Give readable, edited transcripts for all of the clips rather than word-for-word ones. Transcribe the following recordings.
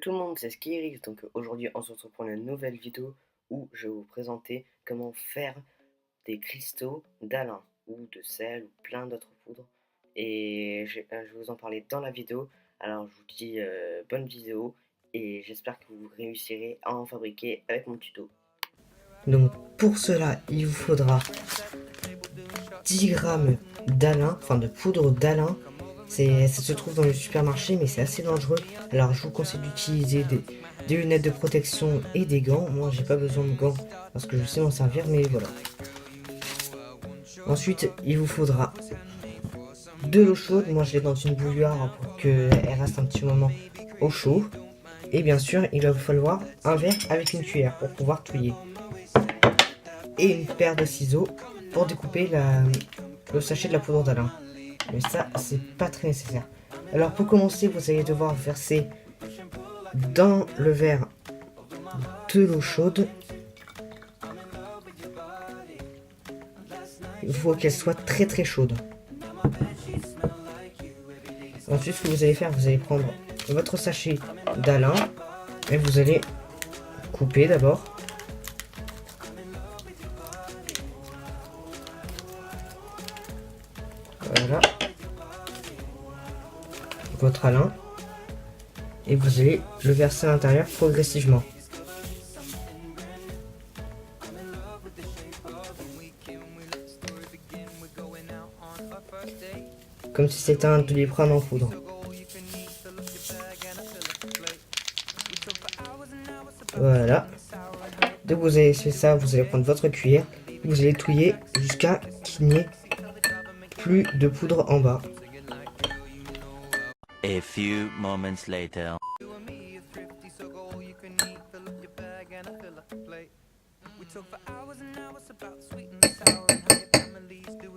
tout le monde, c'est Skyrix. Donc aujourd'hui, on se retrouve pour une nouvelle vidéo où je vais vous présenter comment faire des cristaux d'Alain ou de sel ou plein d'autres poudres. Et je vais vous en parler dans la vidéo. Alors je vous dis bonne vidéo et j'espère que vous réussirez à en fabriquer avec mon tuto. Donc pour cela, il vous faudra 10 grammes d'Alain, enfin de poudre d'Alain. Ça se trouve dans le supermarché, mais c'est assez dangereux. Alors je vous conseille d'utiliser des lunettes de protection et des gants. Moi j'ai pas besoin de gants parce que je sais m'en servir, mais voilà. Ensuite il vous faudra de l'eau chaude. Moi je l'ai dans une bouilloire pour qu'elle reste un petit moment au chaud. Et bien sûr il va vous falloir un verre avec une cuillère pour pouvoir touiller. Et une paire de ciseaux pour découper le sachet de la poudre d'Alain. Mais ça, c'est pas très nécessaire. Alors pour commencer, vous allez devoir verser dans le verre de l'eau chaude. Il faut qu'elle soit très très chaude. Ensuite, ce que vous allez faire, vous allez prendre votre sachet d'Alain et vous allez couper d'abord. Voilà. Votre Alain. Et vous allez le verser à l'intérieur progressivement. Comme si c'était un Doliprane en poudre. Voilà. Dès que vous avez fait ça, vous allez prendre votre cuillère. Vous allez touiller jusqu'à qu'il n'y ait plus de poudre en bas. A few moments later.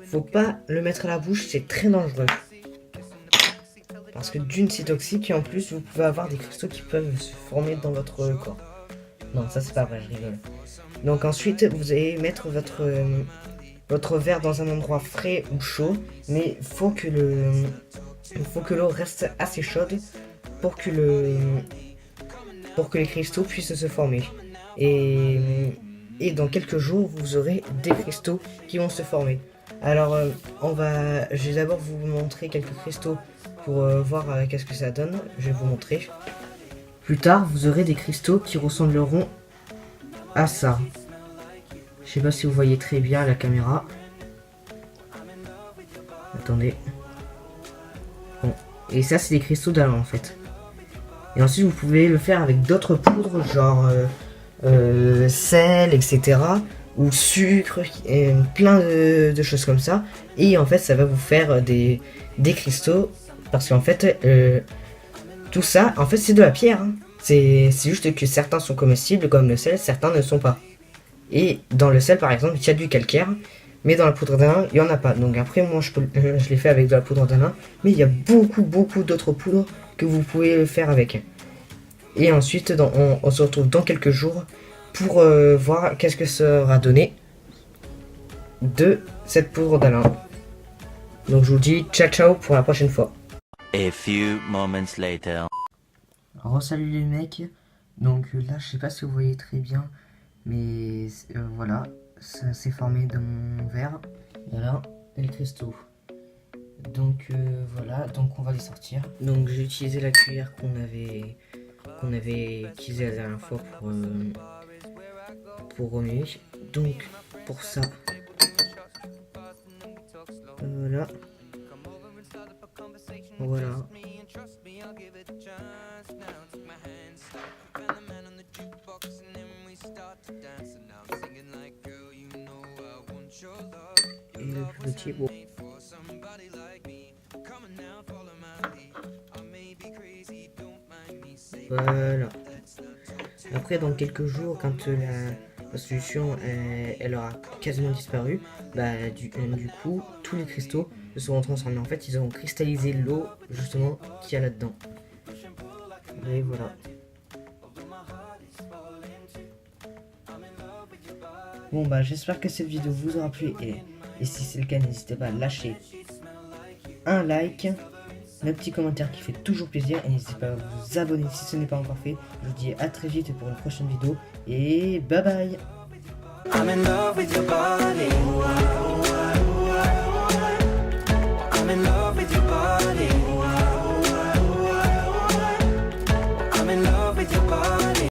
Faut pas le mettre à la bouche, c'est très dangereux. Parce que d'une c'est toxique et en plus vous pouvez avoir des cristaux qui peuvent se former dans votre corps. Non, ça c'est pas vrai, je rigole. Donc ensuite vous allez mettre votre verre dans un endroit frais ou chaud, mais faut que l'eau reste assez chaude pour que les cristaux puissent se former. Et dans quelques jours, vous aurez des cristaux qui vont se former. Alors, je vais d'abord vous montrer quelques cristaux pour voir qu'est-ce que ça donne. Je vais vous montrer. Plus tard, vous aurez des cristaux qui ressembleront à ça. Je sais pas si vous voyez très bien à la caméra. Attendez. Bon. Et ça, c'est des cristaux d'Alain en fait. Et ensuite, vous pouvez le faire avec d'autres poudres, genre sel, etc. Ou sucre, et plein de choses comme ça. Et en fait, ça va vous faire des cristaux. Parce qu'en fait, tout ça, en fait, c'est de la pierre. Hein. C'est juste que certains sont comestibles comme le sel, certains ne sont pas. Et dans le sel, par exemple, il y a du calcaire. Mais dans la poudre d'Alain, il n'y en a pas. Donc après, moi, je l'ai fait avec de la poudre d'Alain. Mais il y a beaucoup d'autres poudres que vous pouvez le faire avec. Et ensuite, on se retrouve dans quelques jours pour voir qu'est-ce que ça aura donné de cette poudre d'Alain. Donc je vous dis ciao ciao pour la prochaine fois. A few moments later. Alors salut les mecs. Donc là, je sais pas si vous voyez très bien, mais voilà, ça s'est formé dans mon verre. Voilà, les cristaux. Donc voilà, donc on va les sortir. Donc j'ai utilisé la cuillère qu'on avait utilisée la dernière fois pour remuer. Donc pour ça, voilà. Voilà. Et le plus petit, bon. Voilà. Après, dans quelques jours, quand la solution elle aura quasiment disparu, bah, du coup, tous les cristaux se seront transformés. En fait, ils auront cristallisé l'eau, justement, qu'il y a là-dedans. Et voilà. Bon, bah, j'espère que cette vidéo vous aura plu. Et si c'est le cas, n'hésitez pas à lâcher un like le petit commentaire qui fait toujours plaisir. Et n'hésitez pas à vous abonner si ce n'est pas encore fait. Je vous dis à très vite pour une prochaine vidéo. Et bye bye. I'm in love with your body. I'm in love.